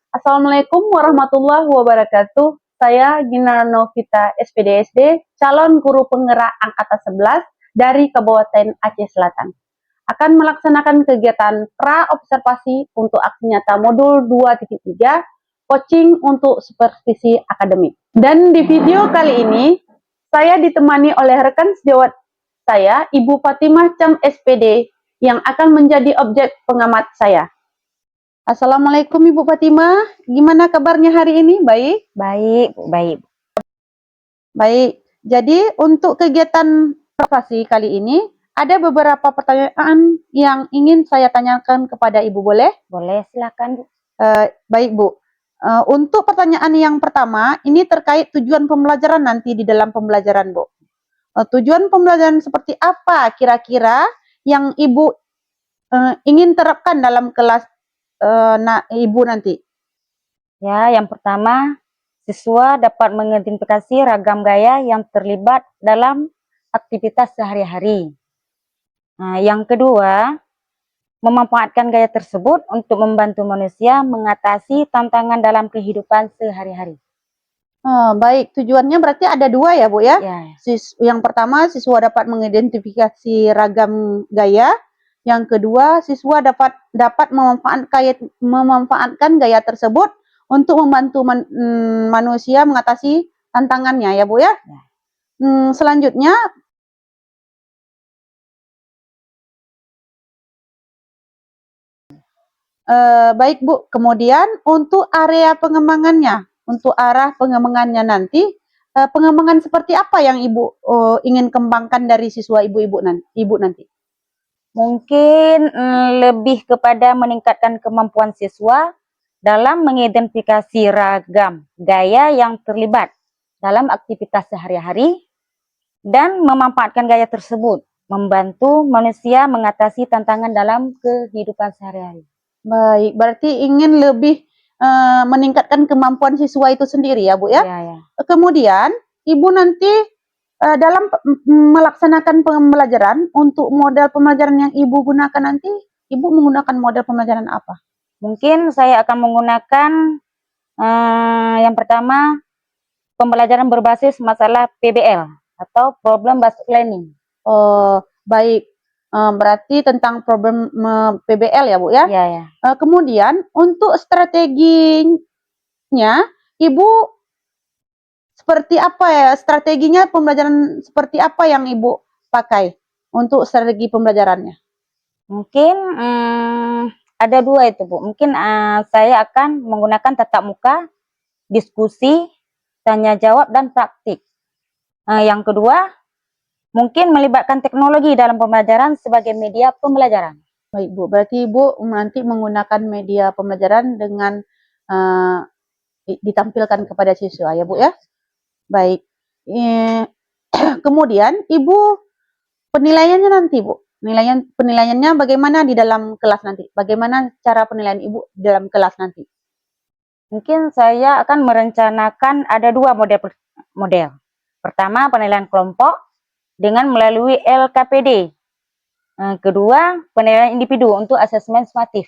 Assalamualaikum warahmatullahi wabarakatuh. Saya Gina Novita SPDSD, calon guru penggerak angkatan 11 dari Kabupaten Aceh Selatan. Akan melaksanakan kegiatan pra-observasi untuk aksi nyata modul 2.3, coaching untuk supervisi akademik. Dan di video kali ini, saya ditemani oleh rekan sejawat saya, Ibu Fatimah Cam SPD, yang akan menjadi objek pengamat saya. Assalamualaikum Ibu Fatimah, gimana kabarnya hari ini? Baik? Baik, baik. Baik. Jadi untuk kegiatan observasi kali ini ada beberapa pertanyaan yang ingin saya tanyakan kepada Ibu, boleh? Boleh, silakan, Bu. Baik Bu. Untuk pertanyaan yang pertama, ini terkait tujuan pembelajaran nanti di dalam pembelajaran Bu. Tujuan pembelajaran seperti apa kira-kira yang Ibu ingin terapkan dalam kelas Ibu nanti? Ya, yang pertama, siswa dapat mengidentifikasi ragam gaya yang terlibat dalam aktivitas sehari-hari. Nah, yang kedua, memanfaatkan gaya tersebut untuk membantu manusia mengatasi tantangan dalam kehidupan sehari-hari. Baik, tujuannya berarti ada dua ya Bu ya? Ya, Yang pertama, siswa dapat mengidentifikasi ragam gaya. Yang kedua, siswa dapat memanfaatkan gaya tersebut untuk membantu manusia mengatasi tantangannya ya Bu ya? Ya. Selanjutnya, baik Bu, kemudian untuk area pengembangannya, untuk arah pengembangannya nanti, pengembangan seperti apa yang Ibu ingin kembangkan dari siswa Ibu nanti? mungkin lebih kepada meningkatkan kemampuan siswa dalam mengidentifikasi ragam gaya yang terlibat dalam aktivitas sehari-hari dan memanfaatkan gaya tersebut membantu manusia mengatasi tantangan dalam kehidupan sehari-hari. Baik, berarti ingin lebih meningkatkan kemampuan siswa itu sendiri ya Bu ya? Ya, ya. Kemudian Ibu nanti dalam melaksanakan pembelajaran, untuk model pembelajaran yang Ibu gunakan nanti, Ibu menggunakan model pembelajaran apa? Mungkin saya akan menggunakan yang pertama pembelajaran berbasis masalah PBL atau Problem Based Learning. Oh, baik. Berarti tentang problem PBL ya Bu ya? Ya, ya. Kemudian untuk strateginya, Ibu seperti apa ya? Strateginya pembelajaran seperti apa yang Ibu pakai untuk strategi pembelajarannya? Mungkin ada dua itu Bu. Mungkin saya akan menggunakan tatap muka, diskusi, tanya jawab, dan praktik. Yang kedua, mungkin melibatkan teknologi dalam pembelajaran sebagai media pembelajaran. Baik Bu, berarti Ibu nanti menggunakan media pembelajaran dengan ditampilkan kepada siswa ya Bu ya? Baik. Kemudian Ibu penilaiannya nanti Bu, penilaiannya bagaimana di dalam kelas nanti? Bagaimana cara penilaian Ibu di dalam kelas nanti? Mungkin saya akan merencanakan ada dua model. Pertama, penilaian kelompok dengan melalui LKPD. Kedua, penilaian individu untuk asesmen sumatif.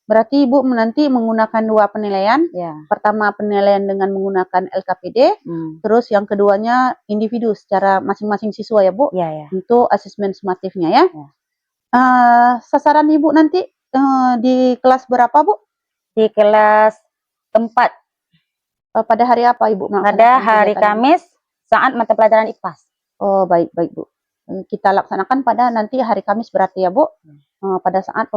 Berarti Ibu nanti menggunakan dua penilaian. Ya. Pertama penilaian dengan menggunakan LKPD, terus yang keduanya individu secara masing-masing siswa ya Bu, Ya, ya. untuk asesmen sumatifnya ya. Ya. Sasaran Ibu nanti di kelas berapa Bu? Di kelas 4. Pada hari apa Ibu Pada hari Kamis saat mata pelajaran IPAS. Oh, baik Bu. Kita laksanakan pada nanti hari Kamis berarti ya Bu, pada saat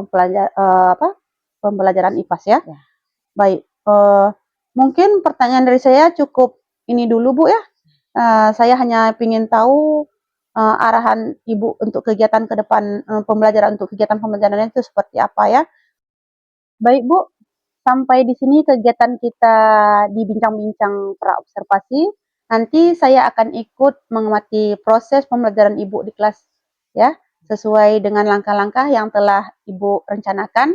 pembelajaran IPAS ya. Ya. Baik, mungkin pertanyaan dari saya cukup ini dulu Bu ya. Saya hanya ingin tahu arahan Ibu untuk kegiatan ke depan, pembelajaran untuk kegiatan pembelajaran itu seperti apa ya. Baik Bu, sampai di sini kegiatan kita di bincang-bincang pra-observasi. Nanti saya akan ikut mengamati proses pembelajaran Ibu di kelas ya, sesuai dengan langkah-langkah yang telah Ibu rencanakan.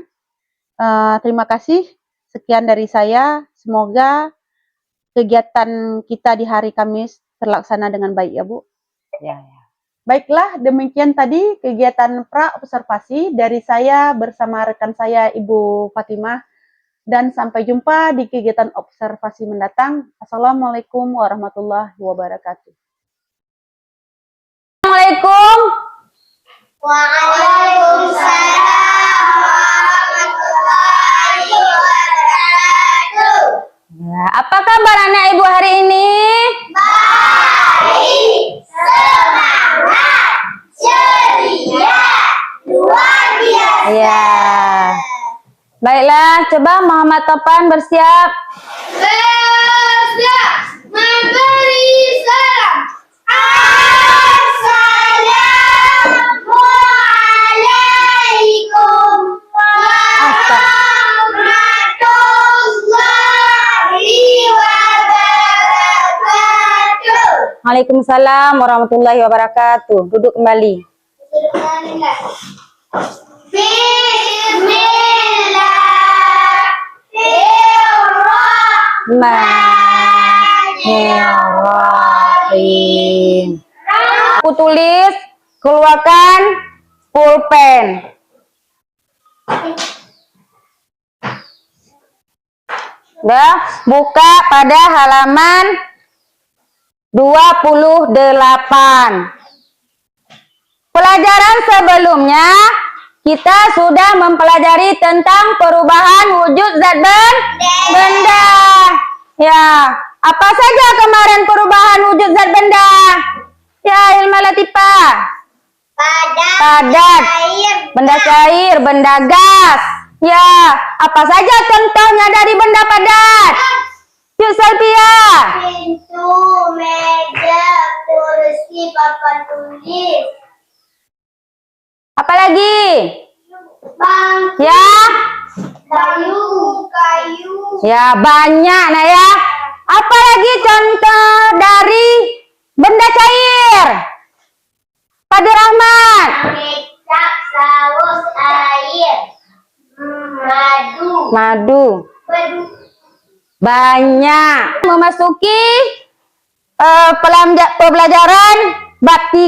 Terima kasih. Sekian dari saya. Semoga kegiatan kita di hari Kamis terlaksana dengan baik ya Bu. Ya, ya. Baiklah, demikian tadi kegiatan pra-observasi dari saya bersama rekan saya Ibu Fatimah dan sampai jumpa di kegiatan observasi mendatang. Assalamualaikum warahmatullahi wabarakatuh. Assalamualaikum. Waalaikumsalam warahmatullahi wabarakatuh. Ya, apa kabar anak ibu hari ini? Baik, semangat, ceria, luar biasa. Ya. Baiklah, coba Muhammad Topan bersiap. Bersiap memberi salam. Assalamualaikum warahmatullahi wabarakatuh. Waalaikumsalam warahmatullahi wabarakatuh. Duduk kembali. Bismillahirrahmanirrahim. Aku tulis, keluarkan pulpen. Udah, buka pada halaman 28. Pelajaran sebelumnya kita sudah mempelajari tentang perubahan wujud zat benda. Ya, apa saja kemarin perubahan wujud zat benda? Ya, Ilma Latifah. Padat, benda cair, benda gas. Ya, apa saja contohnya dari benda padat? Yuk, Salpia. Pintu, meja, kursi, papan tulis, Apalagi? bangku, Ya, kayu. ya banyak nah ya. Apalagi contoh dari benda cair? Pada Rahmat. Kecap, saus, air, Madu. Banyak. Memasuki pembelajaran bab 3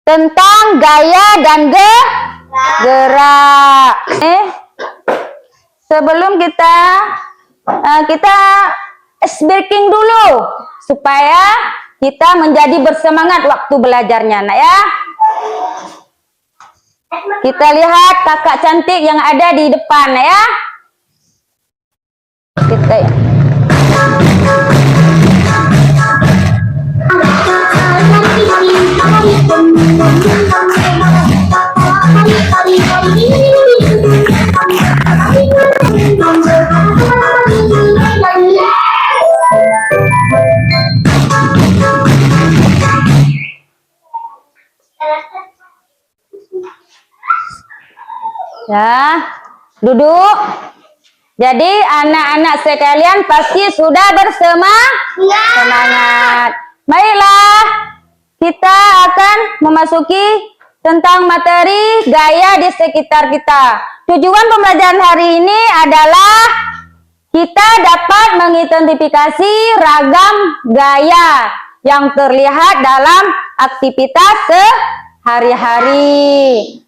tentang gaya dan gerak. Sebelum kita ice breaking dulu supaya kita menjadi bersemangat waktu belajarnya, nak ya. Kita lihat kakak cantik yang ada di depan, nak ya. Kita ya, duduk. Jadi anak-anak sekalian pasti sudah bersemangat. Baiklah, kita akan memasuki tentang materi gaya di sekitar kita. Tujuan pembelajaran hari ini adalah kita dapat mengidentifikasi ragam gaya yang terlihat dalam aktivitas sehari-hari.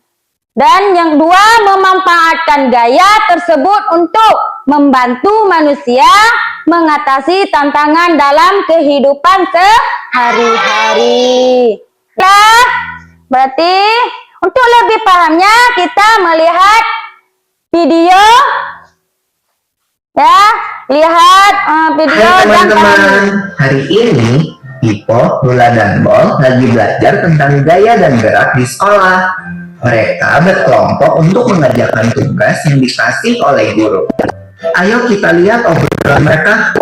Dan yang kedua, memanfaatkan gaya tersebut untuk membantu manusia mengatasi tantangan dalam kehidupan sehari-hari. Nah, berarti untuk lebih pahamnya kita melihat video. Ya, lihat video. Hai teman-teman, hari ini Ipo, Lula, dan Bol lagi belajar tentang gaya dan gerak di sekolah. Mereka berkelompok untuk mengerjakan tugas yang dikasih oleh guru. Ayo kita lihat obrolan mereka.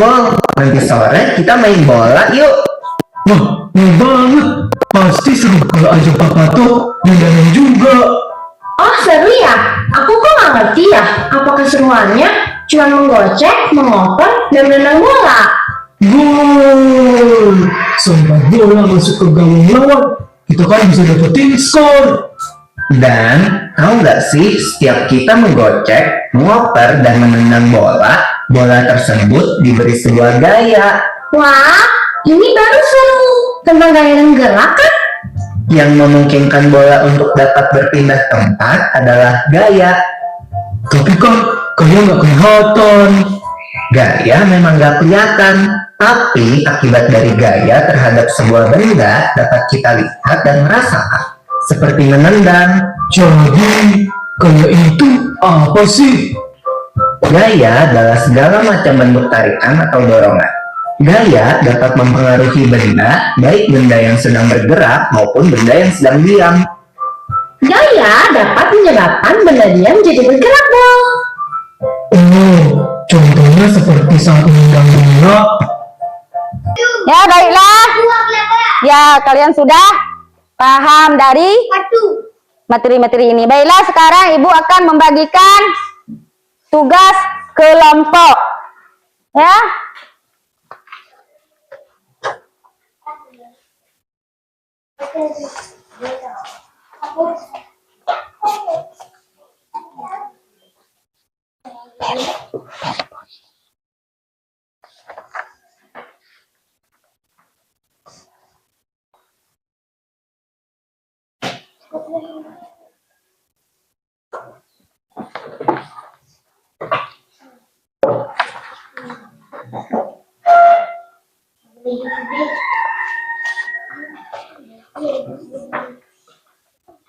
Bol, nanti sore kita main bola yuk. Wah, mau banget. Pasti seru kalau ajak Papa tuh main juga. Oh seru ya? Aku kok nggak ngerti ya. Apa keseruannya? Cuma menggocek, mengoper, dan menendang bola. Gol! Sampai bola masuk ke gawang lawan, kita kan bisa dapetin skor. Dan tahu nggak sih, setiap kita menggocek, mengoper, dan menendang bola, bola tersebut diberi sebuah gaya. Wah, ini baru seru. Tentang gaya dan gerak kan? Yang memungkinkan bola untuk dapat berpindah tempat adalah gaya. Tapi kan Gaya nggak kelihatan. Gaya memang gak kelihatan, tapi akibat dari gaya terhadap sebuah benda dapat kita lihat dan merasakan, seperti menendang. Jadi, gaya itu apa sih? Gaya adalah segala macam bentuk tarikan atau dorongan. Gaya dapat mempengaruhi benda, baik benda yang sedang bergerak maupun benda yang sedang diam. Gaya dapat menyebabkan benda diam jadi bergerak, Bol. Oh, contohnya seperti saat menendang bola. Ya, baiklah. Dua kelapa. Ya, kalian sudah paham dari Satu. materi-materi ini. Baiklah, sekarang Ibu akan membagikan tugas kelompok. Ya.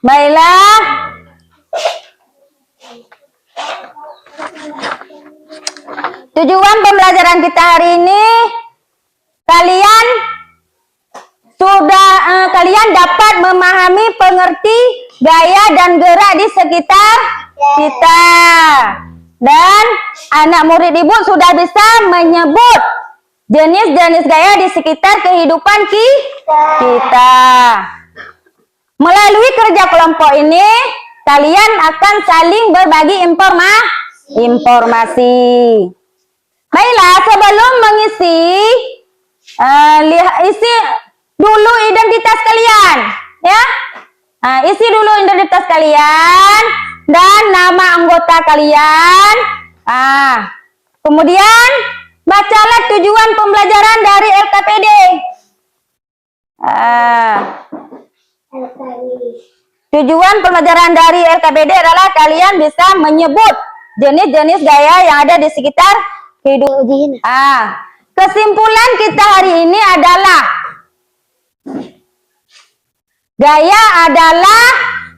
Baiklah. Tujuan pembelajaran kita hari ini, kalian dapat memahami, pengerti gaya dan gerak di sekitar kita. Dan anak murid Ibu sudah bisa menyebut jenis-jenis gaya di sekitar kehidupan kita. Melalui kerja kelompok ini, kalian akan saling berbagi informasi. Baiklah, sebelum mengisi, isi dulu identitas kalian, ya. Isi dulu identitas kalian dan nama anggota kalian. Kemudian bacalah tujuan pembelajaran dari LKPD. Tujuan pembelajaran dari LKPD adalah kalian bisa menyebut jenis-jenis gaya yang ada di sekitar kehidupan. Kesimpulan kita hari ini adalah gaya adalah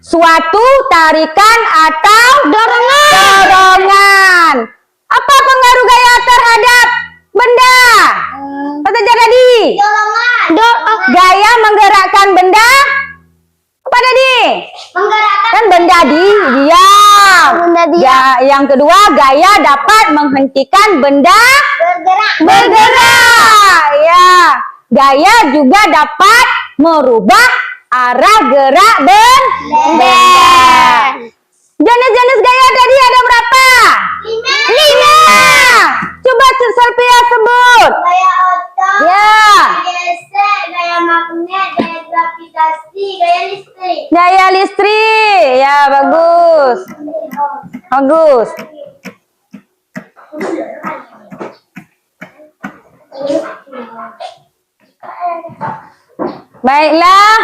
suatu tarikan atau dorongan. Apa pengaruh gaya terhadap benda? Kata tadi. Dorongan. Gaya menggerakkan benda. Apa tadi? Menggerakkan Kan benda diam. Benda diam. Ya, yang kedua, gaya dapat menghentikan benda bergerak. Ya, gaya juga dapat merubah arah gerak benda. Jenis-jenis gaya tadi ada berapa? 5. Coba Selfia sebut. Gaya otot. Ya. Gaya geser, gaya magnet, gaya gravitasi, gaya listrik. Gaya listrik. Ya, bagus. Bagus. Baiklah.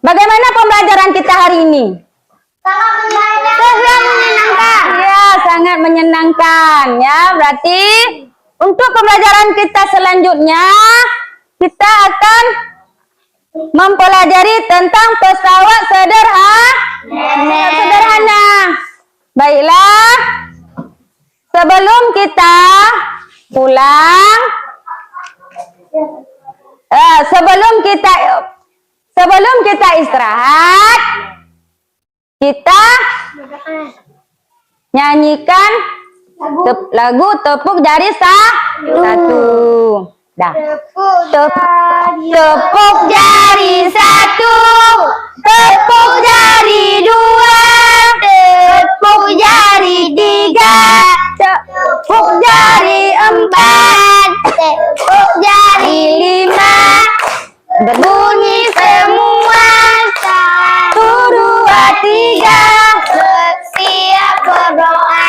Bagaimana pembelajaran kita hari ini? Sangat menyenangkan. Ya, sangat menyenangkan. Ya, berarti untuk pembelajaran kita selanjutnya, kita akan mempelajari tentang pesawat sederhana. Baiklah, sebelum kita pulang, sebelum kita istirahat, kita nyanyikan lagu tepuk jari satu. Dah. Tepuk jari satu, tepuk jari dua, tepuk jari tiga, tepuk jari empat, tepuk jari lima. Berbunyi semua. 1, 2, 3. Siap berdoa.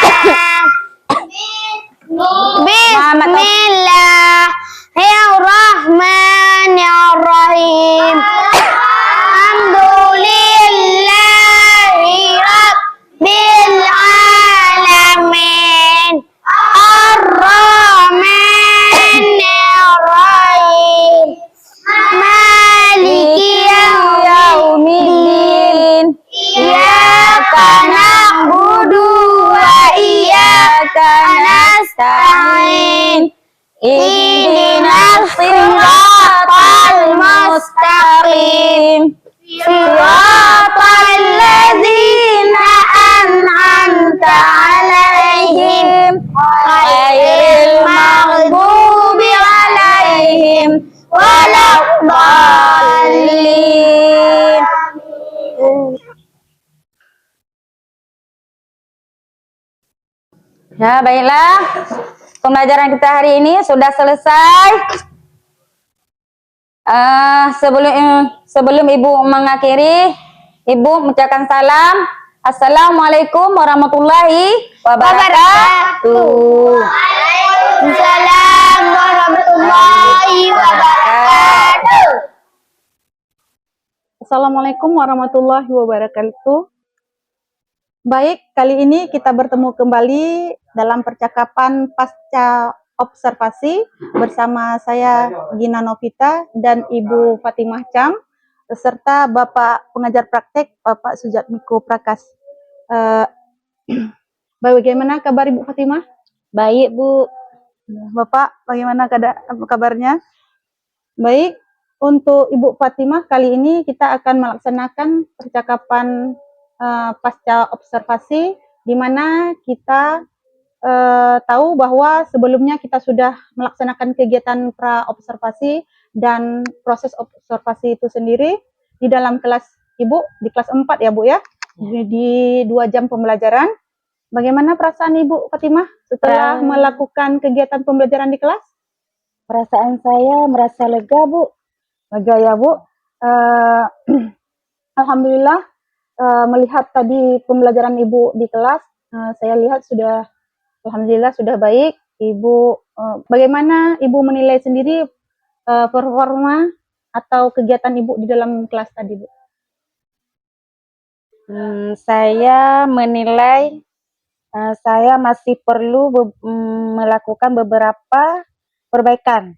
Bismillahirrahmanirrahim. Alhamdulillah. Ya, baiklah. Pembelajaran kita hari ini sudah selesai. Sebelum Ibu mengakhiri, Ibu mengucapkan salam. Assalamualaikum warahmatullahi wabarakatuh. Waalaikumsalam warahmatullahi wabarakatuh. Assalamualaikum warahmatullahi wabarakatuh. Baik, kali ini kita bertemu kembali dalam percakapan pasca observasi bersama saya Gina Novita dan Ibu Fatimah Cham beserta Bapak pengajar praktek Bapak Sujatmiko Prakas. Bagaimana kabar Ibu Fatimah? Baik, Bu. Bapak, bagaimana kabarnya? Baik, untuk Ibu Fatimah kali ini kita akan melaksanakan percakapan pasca observasi, di mana kita tahu bahwa sebelumnya kita sudah melaksanakan kegiatan pra-observasi dan proses observasi itu sendiri di dalam kelas Ibu, di kelas 4 ya Bu ya, di 2 jam pembelajaran. Bagaimana perasaan Ibu Fatimah setelah melakukan kegiatan pembelajaran di kelas? Perasaan saya merasa lega, Bu. Lega ya Bu. Alhamdulillah melihat tadi pembelajaran Ibu di kelas, saya lihat sudah alhamdulillah sudah baik. Ibu bagaimana Ibu menilai sendiri performa atau kegiatan Ibu di dalam kelas tadi, Bu? Saya menilai saya masih perlu melakukan beberapa perbaikan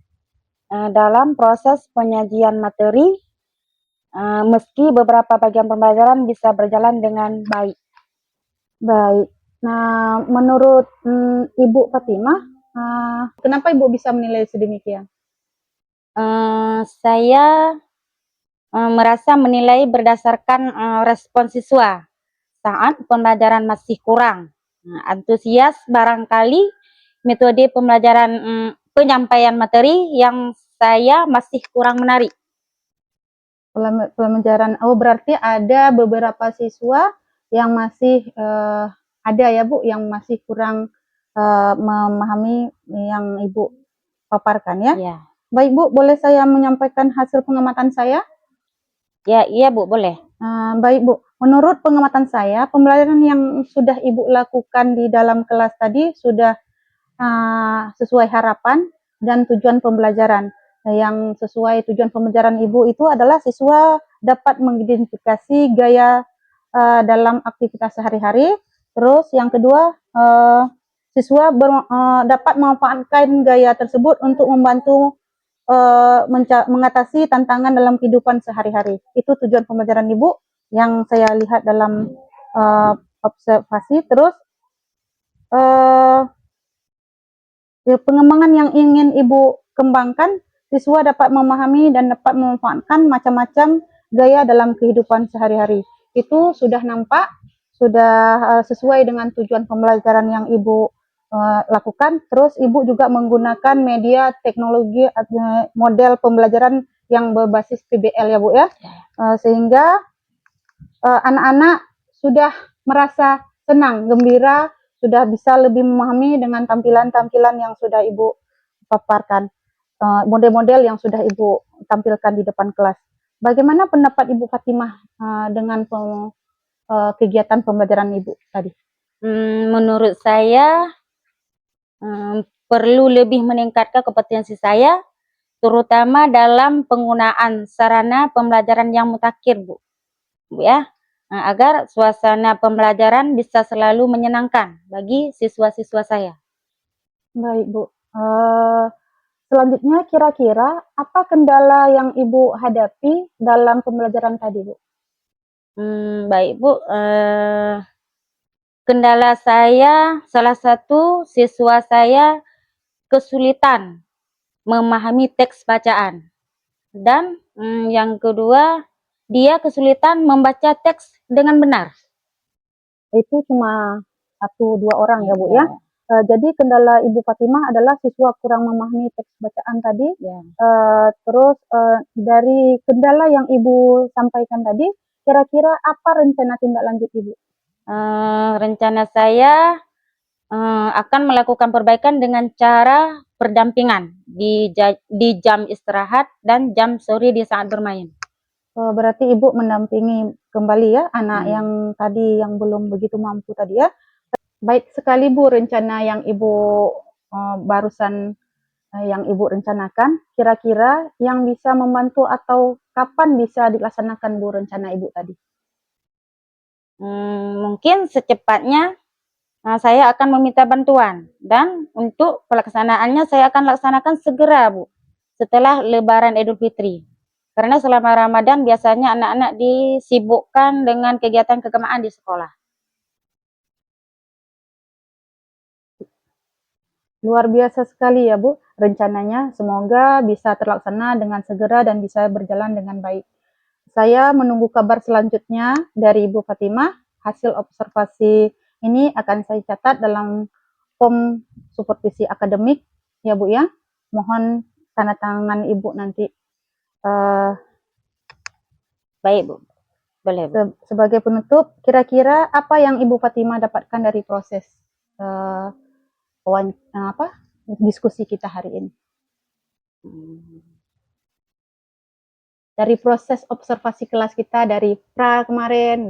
dalam proses penyajian materi, meski beberapa bagian pembelajaran bisa berjalan dengan baik. Baik. Nah, menurut Ibu Fatimah, kenapa Ibu bisa menilai sedemikian? Saya merasa menilai berdasarkan respon siswa saat pembelajaran masih kurang antusias, barangkali metode pembelajaran penyampaian materi yang saya masih kurang menarik. Pembelajaran, oh berarti ada beberapa siswa yang masih ada ya Bu, yang masih kurang memahami yang Ibu paparkan ya? Ya. Baik Bu, boleh saya menyampaikan hasil pengamatan saya? Ya, iya Bu, boleh. Baik Bu, menurut pengamatan saya, pembelajaran yang sudah Ibu lakukan di dalam kelas tadi sudah sesuai harapan dan tujuan pembelajaran. Yang sesuai tujuan pembelajaran Ibu itu adalah siswa dapat mengidentifikasi gaya dalam aktivitas sehari-hari. Terus yang kedua, siswa dapat memanfaatkan gaya tersebut untuk membantu mengatasi tantangan dalam kehidupan sehari-hari. Itu tujuan pembelajaran Ibu yang saya lihat dalam observasi. Terus pengembangan yang ingin Ibu kembangkan, siswa dapat memahami dan dapat memanfaatkan macam-macam gaya dalam kehidupan sehari-hari. Itu sudah nampak, sudah sesuai dengan tujuan pembelajaran yang Ibu lakukan. Terus Ibu juga menggunakan media teknologi model pembelajaran yang berbasis PBL ya Bu ya, sehingga anak-anak sudah merasa senang, gembira, sudah bisa lebih memahami dengan tampilan-tampilan yang sudah Ibu paparkan, model-model yang sudah Ibu tampilkan di depan kelas. Bagaimana pendapat Ibu Fatimah dengan kegiatan pembelajaran Ibu tadi? Menurut saya perlu lebih meningkatkan kompetensi saya, terutama dalam penggunaan sarana pembelajaran yang mutakhir, Bu ya, agar suasana pembelajaran bisa selalu menyenangkan bagi siswa-siswa saya. Baik Bu. Selanjutnya kira-kira apa kendala yang Ibu hadapi dalam pembelajaran tadi Bu? Baik Bu, kendala saya, salah satu siswa saya kesulitan memahami teks bacaan, dan yang kedua dia kesulitan membaca teks dengan benar. Itu cuma 1-2 orang ya Bu ya? Jadi kendala Ibu Fatimah adalah siswa kurang memahami teks bacaan tadi. Terus dari kendala yang Ibu sampaikan tadi, kira-kira apa rencana tindak lanjut Ibu? Rencana saya akan melakukan perbaikan dengan cara pendampingan di jam istirahat dan jam sore di saat bermain. Berarti Ibu mendampingi kembali ya anak Hmm. yang tadi yang belum begitu mampu tadi ya. Baik sekali Bu rencana yang Ibu barusan yang Ibu rencanakan. Kira-kira yang bisa membantu atau kapan bisa dilaksanakan Bu rencana Ibu tadi? Mungkin secepatnya saya akan meminta bantuan, dan untuk pelaksanaannya saya akan laksanakan segera Bu, setelah Lebaran Idul Fitri. Karena selama Ramadan biasanya anak-anak disibukkan dengan kegiatan keagamaan di sekolah. Luar biasa sekali ya Bu rencananya. Semoga bisa terlaksana dengan segera dan bisa berjalan dengan baik. Saya menunggu kabar selanjutnya dari Ibu Fatimah. Hasil observasi ini akan saya catat dalam form supervisi akademik ya Bu ya. Mohon tanda tangan Ibu nanti. Baik Bu, boleh Bu. Sebagai penutup, kira-kira apa yang Ibu Fatimah dapatkan dari proses diskusi kita hari ini? Dari proses observasi kelas kita dari kemarin,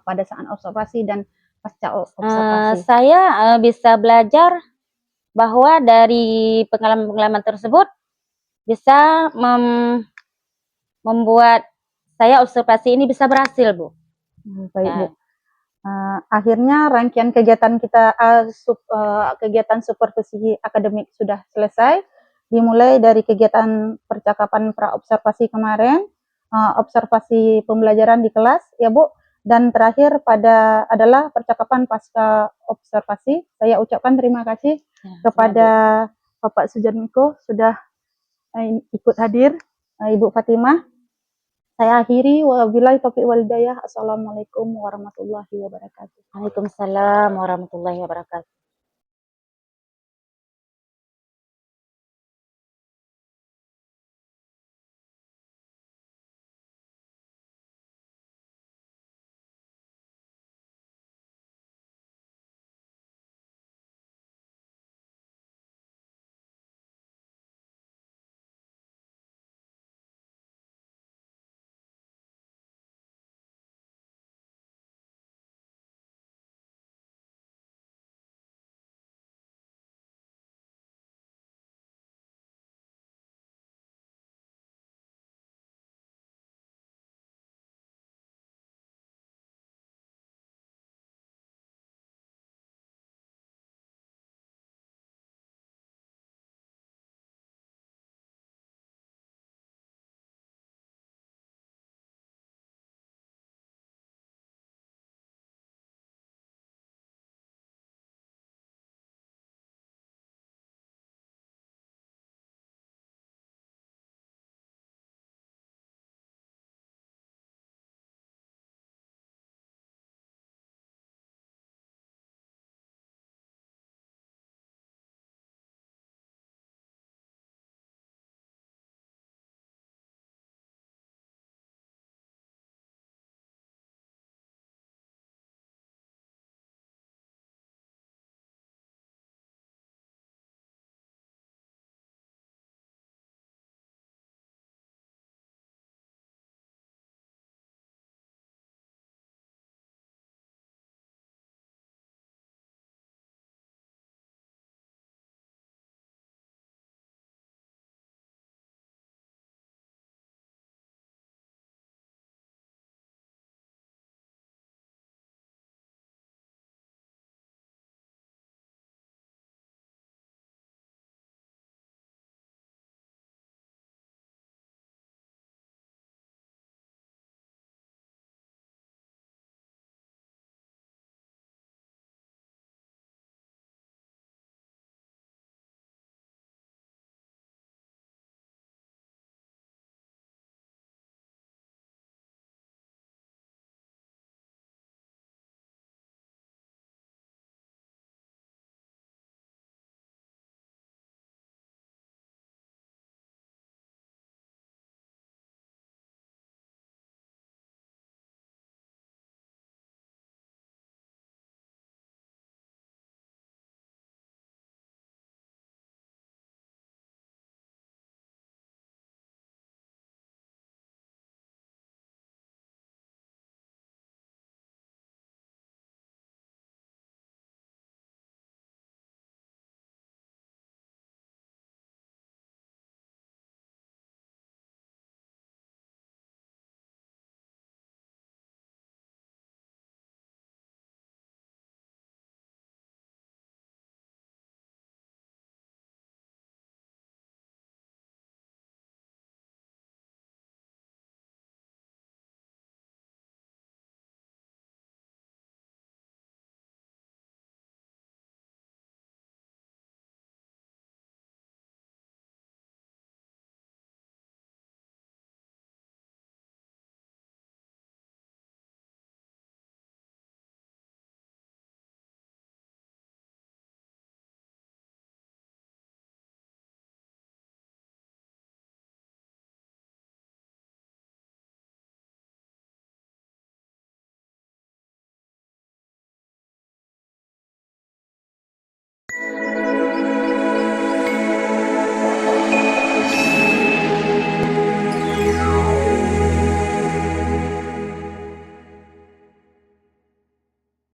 pada saat observasi dan pasca observasi. Saya bisa belajar bahwa dari pengalaman-pengalaman tersebut bisa membuat saya observasi ini bisa berhasil Bu. Baik Ya. Bu. Akhirnya rangkaian kegiatan kita kegiatan supervisi akademik sudah selesai. Dimulai dari kegiatan percakapan pra-observasi kemarin, observasi pembelajaran di kelas ya Bu, dan terakhir adalah percakapan pasca observasi. Saya ucapkan terima kasih kepada Bapak Sujarmiko sudah ikut hadir, Ibu Fatimah. Saya akhiri, wabillahi taufiq wal hidayah. Assalamualaikum warahmatullahi wabarakatuh. Waalaikumsalam warahmatullahi wabarakatuh.